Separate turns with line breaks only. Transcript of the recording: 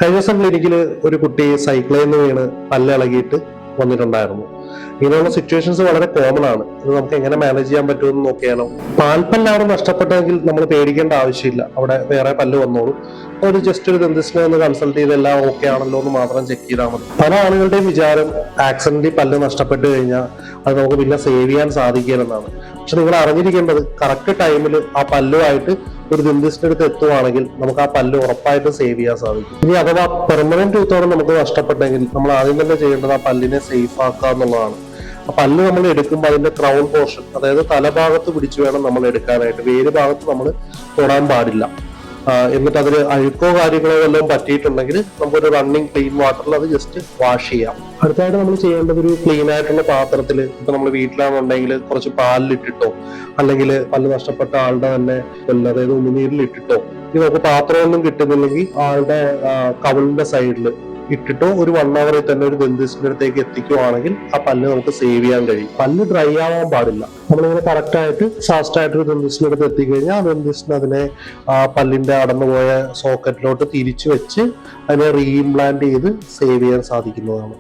കഴിഞ്ഞ ദിവസം ക്ലിനിക്കിൽ ഒരു കുട്ടി സൈക്കിളിൽ നിന്ന് വീണ് പല്ലിളകിയിട്ട് വന്നിട്ടുണ്ടായിരുന്നു. ഇങ്ങനെയുള്ള സിറ്റുവേഷൻസ് വളരെ കോമൺ ആണ്. ഇത് നമുക്ക് എങ്ങനെ മാനേജ് ചെയ്യാൻ പറ്റുമെന്ന് നോക്കിയാലോ. പാൽപ്പല്ലാണ് നഷ്ടപ്പെട്ടതെങ്കിൽ നമ്മൾ പേടിക്കേണ്ട ആവശ്യമില്ല, അവിടെ വേറെ പല്ല് വന്നോളൂ. ഒരു ജസ്റ്റ് ഒരു ദന്തിസ്റ്റിനെ ഒന്ന് കൺസൾട്ട് ചെയ്ത് എല്ലാം ഓക്കെ ആണല്ലോ എന്ന് മാത്രം ചെക്ക് ചെയ്താൽ മതി. പല ആളുകളുടെയും വിചാരം ആക്സിഡന്റിൽ പല്ല് നഷ്ടപ്പെട്ടു കഴിഞ്ഞാൽ അത് നമുക്ക് പിന്നെ സേവ് ചെയ്യാൻ സാധിക്കില്ലെന്നാണ്. പക്ഷെ നിങ്ങൾ അറിഞ്ഞിരിക്കേണ്ടത് കറക്റ്റ് ടൈമിൽ ആ പല്ലുമായിട്ട് ഒരു ദന്തിസ്റ്റിന്റെ അടുത്ത് എത്തുവാണെങ്കിൽ നമുക്ക് ആ പല്ല് ഉറപ്പായിട്ടും സേവ് ചെയ്യാൻ സാധിക്കും. ഇനി അഥവാ പെർമനന്റ് ടൂത്തോടെ നമുക്ക് നഷ്ടപ്പെട്ടെങ്കിൽ നമ്മൾ ആദ്യം തന്നെ ചെയ്യേണ്ടത് ആ പല്ലിനെ സേഫ് ആക്കുക എന്നുള്ളതാണ്. ആ പല്ല് നമ്മൾ എടുക്കുമ്പോൾ അതിന്റെ ക്രൗൺ പോർഷൻ, അതായത് തലഭാഗത്ത് പിടിച്ചു വേണം നമ്മൾ എടുക്കാനായിട്ട്. വേര് ഭാഗത്ത് നമ്മൾ തൊടാൻ പാടില്ല. എന്നിട്ട് അതിൽ അഴുക്കോ കാര്യങ്ങളോ വല്ലതും പറ്റിയിട്ടുണ്ടെങ്കിൽ നമുക്കൊരു റണ്ണിങ് ക്ലീൻ വാട്ടറിൽ അത് ജസ്റ്റ് വാഷ് ചെയ്യാം. അടുത്തായിട്ട് നമ്മൾ ചെയ്യേണ്ടത് ഒരു ക്ലീൻ ആയിട്ടുള്ള പാത്രത്തിൽ, ഇപ്പൊ നമ്മൾ വീട്ടിലാണെന്നുണ്ടെങ്കിൽ കുറച്ച് പാലിലിട്ടിട്ടോ അല്ലെങ്കിൽ പല്ല് നഷ്ടപ്പെട്ട ആളുടെ തന്നെ അതായത് ഉമിനീരിലിട്ടിട്ടോ, ഇനി നമുക്ക് പാത്രമൊന്നും കിട്ടുന്നില്ലെങ്കിൽ ആളുടെ കവിളിന്റെ സൈഡിൽ ഇട്ടിട്ടോ ഒരു 1 hour തന്നെ ഒരു ദന്തിസ്റ്റിന്റെ അടുത്തേക്ക് എത്തിക്കുവാണെങ്കിൽ ആ പല്ല് നമുക്ക് സേവ് ചെയ്യാൻ കഴിയും. പല്ല് ഡ്രൈ ആവാൻ പാടില്ല. നമ്മളിങ്ങനെ കറക്റ്റ് ആയിട്ട് ഫാസ്റ്റ് ആയിട്ട് ഒരു ദന്തിസ്റ്റിന്റെ അടുത്ത് എത്തിക്കഴിഞ്ഞാൽ ആ ദന്തിസ്റ്റിന് അതിനെ ആ പല്ലിന്റെ അടന്നുപോയ സോക്കറ്റിലോട്ട് തിരിച്ചു വെച്ച് അതിനെ റീഇംപ്ലാന്റ് ചെയ്ത് സേവ് ചെയ്യാൻ സാധിക്കുന്നതാണ്.